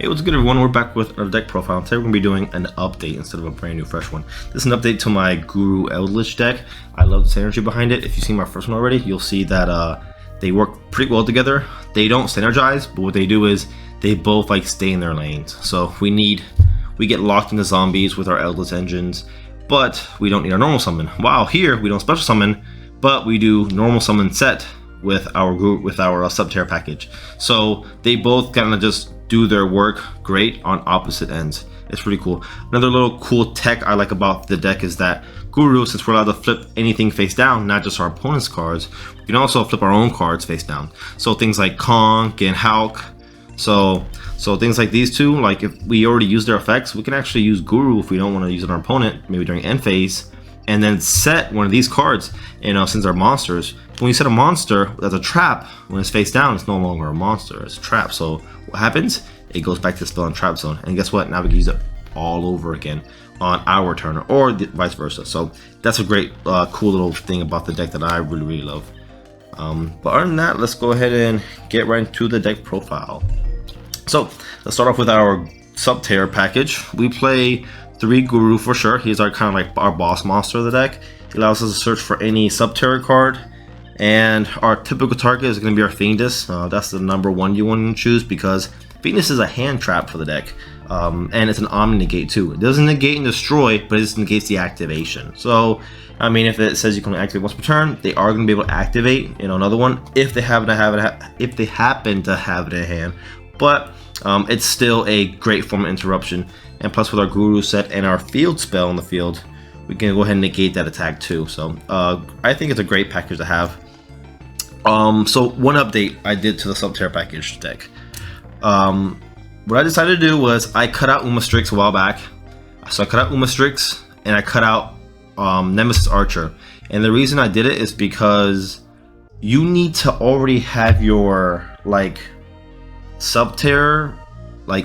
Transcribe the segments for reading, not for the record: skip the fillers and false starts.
Hey, what's good everyone? We're back with our deck profile. Today we're going to be doing an update instead of a brand new fresh one. This is an update to my Guru Eldlich deck. I love the synergy behind it. If you've seen my first one already, you'll see that they work pretty well together. They don't synergize, but what they do is they both like stay in their lanes. So we get locked into zombies with our Eldlich engines, but we don't need our normal summon. While here we don't special summon, but we do normal summon set with our Subterror package. So they both kind of just do their work great on opposite ends. It's pretty cool. Another little cool tech I like about the deck is that Guru, since we're allowed to flip anything face down, not just our opponent's cards, we can also flip our own cards face down. So things like Conk and Hulk. So things like these two, like if we already use their effects, we can actually use Guru if we don't want to use it on our opponent, maybe during end phase, and then set one of these cards. Since they're monsters, when you set a monster as a trap, when it's face down, it's no longer a monster, it's a trap. So what happens? It goes back to the spell and trap zone, and guess what? Now we can use it all over again on our turn, or vice versa. So that's a great, cool little thing about the deck that I really love. But other than that, let's go ahead and get right into the deck profile. So let's start off with our Subterror package. We play 3 Guru for sure. He's our kind of like our boss monster of the deck. He allows us to search for any Subterror card, and our typical target is going to be our Fiendus. That's the #1 you want to choose because Fiendus is a hand trap for the deck, and it's an Omni negate too. It doesn't negate and destroy, but it just negates the activation. So I mean, if it says you can only activate once per turn, they are going to be able to activate another one if they happen to have it in hand. But it's still a great form of interruption. And plus with our Guru set and our field spell on the field, we can go ahead and negate that attack too. So I think it's a great package to have. So one update I did to the Subterror package deck. What I decided to do was I cut out Strix a while back. So I cut out Strix and I cut out Nemesis Archer. And the reason I did it is because you need to already have your like Subterror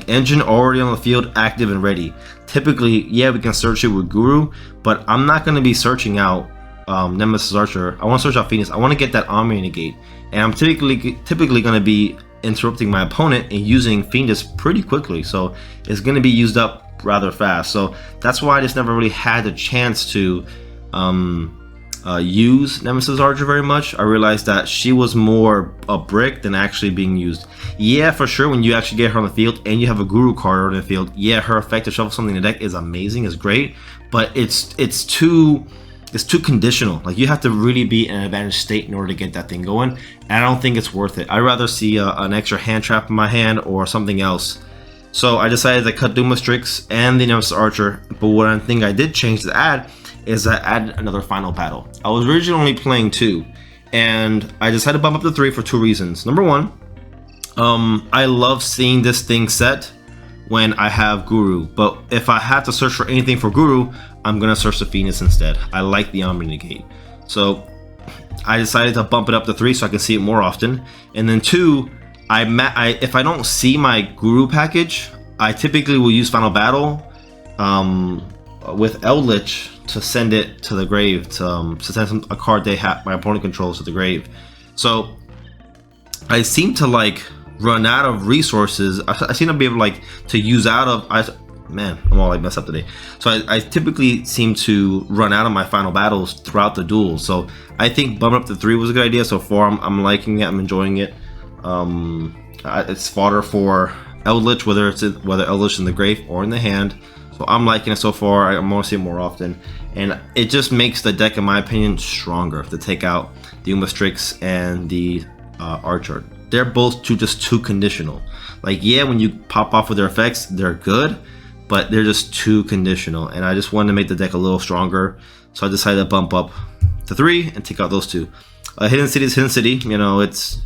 engine already on the field, active and ready. Typically, yeah, we can search it with Guru, but I'm not going to be searching out Nemesis Archer. I want to search out Phoenix. I want to get that Omni negate, and I'm typically going to be interrupting my opponent and using Fiendus pretty quickly, so it's going to be used up rather fast. So that's why I just never really had the chance to use Nemesis Archer very much. I realized that she was more a brick than actually being used. Yeah, for sure, when you actually get her on the field and you have a Guru card on the field, yeah, her effect to shuffle something in the deck is amazing, is great, but it's too conditional. Like, you have to really be in an advantage state in order to get that thing going, and I don't think it's worth it. I'd rather see an extra hand trap in my hand or something else. So I decided to cut Doom Strix and the Nemesis Archer, but one thing I did change to add is I added another final battle. I was originally playing 2, and I decided to bump up to 3 for 2 reasons. Number 1, I love seeing this thing set when I have Guru, but if I have to search for anything for Guru, I'm gonna search the Phoenix instead. I like the Omni negate, so I decided to bump it up to 3 so I can see it more often. And then 2, if I don't see my Guru package, I typically will use Final Battle with Eldlich to send it to the grave, to send a card my opponent controls to the grave. So I seem to run out of resources. I seem to be able to use out of. Man, I'm all messed up today. So I typically seem to run out of my final battles throughout the duel. So I think bumping up to 3 was a good idea so far. I'm liking it. I'm enjoying it. It's fodder for Eldlich, whether Eldlich in the grave or in the hand. So I'm liking it so far. I'm going to see it more often, and it just makes the deck, in my opinion, stronger to take out the Strix and the Archer. They're both just too conditional. Yeah, when you pop off with their effects, they're good, but they're just too conditional, and I just wanted to make the deck a little stronger, so I decided to bump up to 3 and take out those 2. Hidden City is Hidden City. It's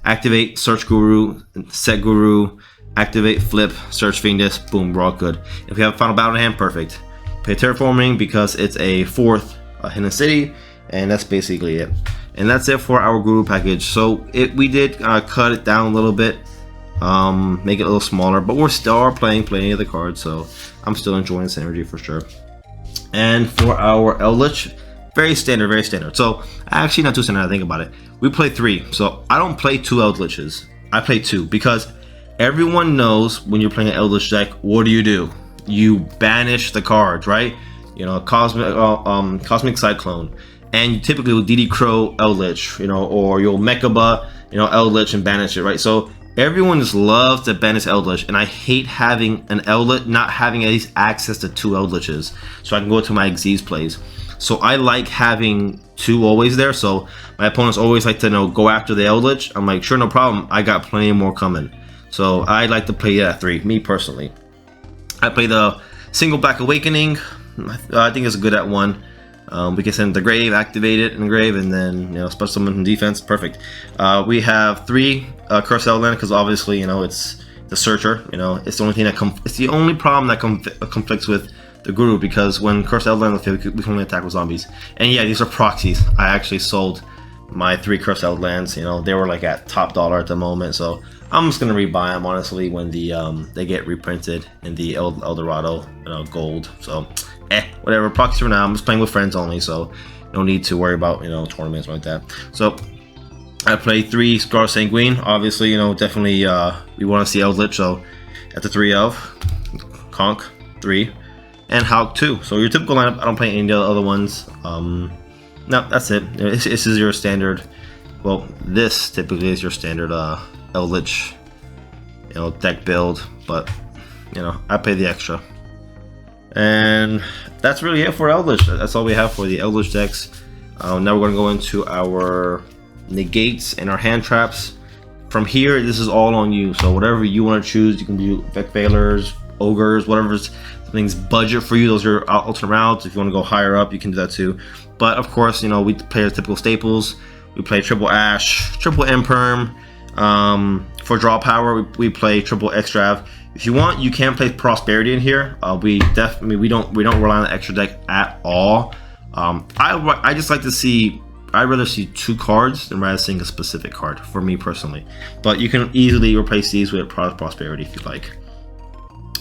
activate, search Guru, set Guru, activate, flip, search Fiendus, boom, we're all good. If we have a final battle in hand, perfect. Play Terraforming because it's a 4th Hidden City, and that's basically it. And that's it for our Guru package. So we did cut it down a little bit, make it a little smaller, but we're still playing plenty of the cards, so I'm still enjoying this energy for sure. And for our Eldlich, very standard, very standard. So actually not too standard, I think about it. We play 3, so I don't play 2 Eldliches. I play 2 because everyone knows when you're playing an Eldlich deck, what do? You banish the cards, right? You know, Cosmic Cyclone, and you typically will DD Crow Eldlich, you know, or you'll Mechaba, you know, Eldlich and banish it, right? So everyone just loves to banish Eldlich, and I hate having an Eldlich, not having at least access to 2 Eldliches, so I can go to my Xyz plays. So I like having 2 always there, so my opponents always like to, you know, go after the Eldlich. I'm like, sure, no problem, I got plenty more coming. So I like to play at 3, me personally. I play the single Black Awakening. I think it's good at 1. We can send it to grave, activate it in the grave, and then, you know, special summon from defense. Perfect. We have 3 Curse Outland, because obviously, you know, it's the Searcher. You know, it's the only thing that it's the only problem that conflicts with the Guru, because when Curse Outland on the field, we can only attack with zombies. And yeah, these are proxies. I actually sold my 3 Curse Outlands. You know, they were like at top dollar at the moment, so I'm just gonna rebuy them honestly when the they get reprinted in the Eldorado, you know, gold. So whatever, proxies for now. I'm just playing with friends only, so no need to worry about, you know, tournaments like that. So I play 3 Scar Sanguine. Obviously, you know, definitely we want to see Eldlich, so at the 3 of Conk 3 and Hulk 2. So your typical lineup. I don't play any of the other ones. No, that's it. This is your standard. Well, this typically is your standard Eldlich, you know, deck build, but you know, I pay the extra. And that's really it for Eldlich. That's all we have for the Eldlich decks. Now we're going to go into our negates and our hand traps. From here, this is all on you. So whatever you want to choose, you can do Vec Veilers, Ogres, whatever's things budget for you. Those are alternate routes. If you want to go higher up, you can do that too. But of course, you know, we play our typical staples. We play triple Ash, triple Imperm. For draw power, we play triple Extrav. If you want, you can play Prosperity in here. We don't rely on the extra deck at all. I just like to see. I'd rather see 2 cards than rather seeing a specific card for me personally. But you can easily replace these with Prosperity if you like.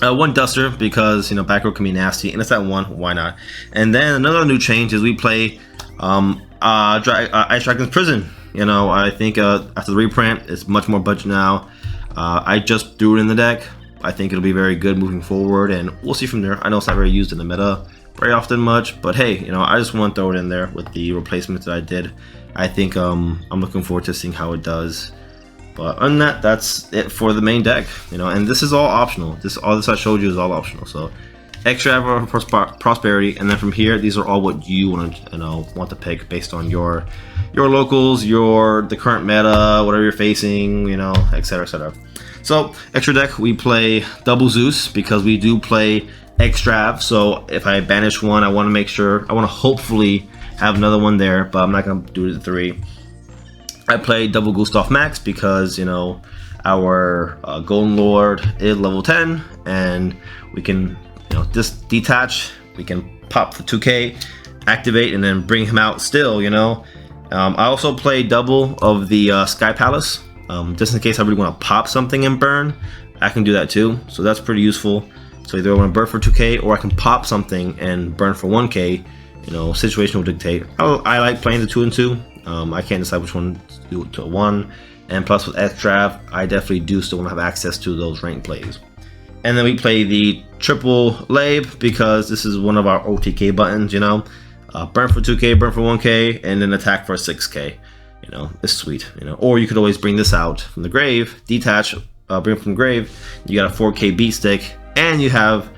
1 Duster, because, you know, back row can be nasty, and it's at 1. Why not? And then another new change is we play Ice Dragon's Prison. You know, I think after the reprint, it's much more budget now. I just threw it in the deck. I think it'll be very good moving forward, and we'll see from there. I know it's not very used in the meta very often much, but hey, you know, I just want to throw it in there with the replacements that I did. I think I'm looking forward to seeing how it does. But other than that, that's it for the main deck. You know, and this is all optional. All this I showed you is all optional. So extra Prosperity, and then from here, these are all what you want to pick based on your locals, the current meta, whatever you're facing, you know, etc, etc. So extra deck, we play double Zeus because we do play Extrav. So if I banish one, I want to make sure, I want to hopefully have another one there, but I'm not going to do it at 3. I play double Gustav Max because, you know, our Golden Lord is level 10, and we can, you know, just detach. We can pop the 2K, activate, and then bring him out still, you know. I also play double of the Sky Palace, just in case I really want to pop something and burn. I can do that too, so that's pretty useful. So either I want to burn for 2K, or I can pop something and burn for 1K. You know, situation will dictate. I like playing the 2 and 2. I can't decide which one to do to 1. And plus with Extrav, I definitely do still want to have access to those ranked plays. And then we play the triple Lab because this is one of our OTK buttons, you know. Burn for 2K, burn for 1K, and then attack for 6K. You know, it's sweet, you know. Or you could always bring this out from the grave, detach, bring from the grave. You got a 4K beat stick, and you have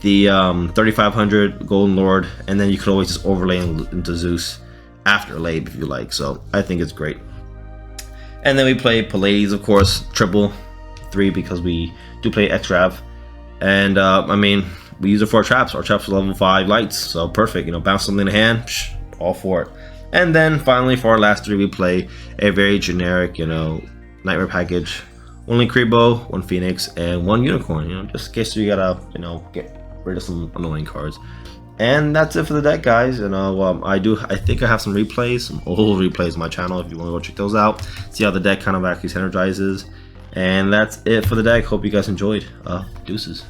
the 3500 Golden Lord, and then you could always just overlay into Zeus after Lab if you like. So I think it's great. And then we play Pallades, of course, triple 3 because we do play Extrav. And I mean, we use it for our traps. Our traps are level 5 lights, so perfect. You know, bounce something in the hand, all for it. And then finally, for our last 3, we play a very generic, you know, Nightmare package. 1 Linkuriboh, 1 Phoenix, and 1 Unicorn. You know, just in case you gotta, you know, get rid of some annoying cards. And that's it for the deck, guys. You know, I think I have some replays, some old replays on my channel. If you want to go check those out, see how the deck kind of actually synergizes. And that's it for the deck. Hope you guys enjoyed. Deuces.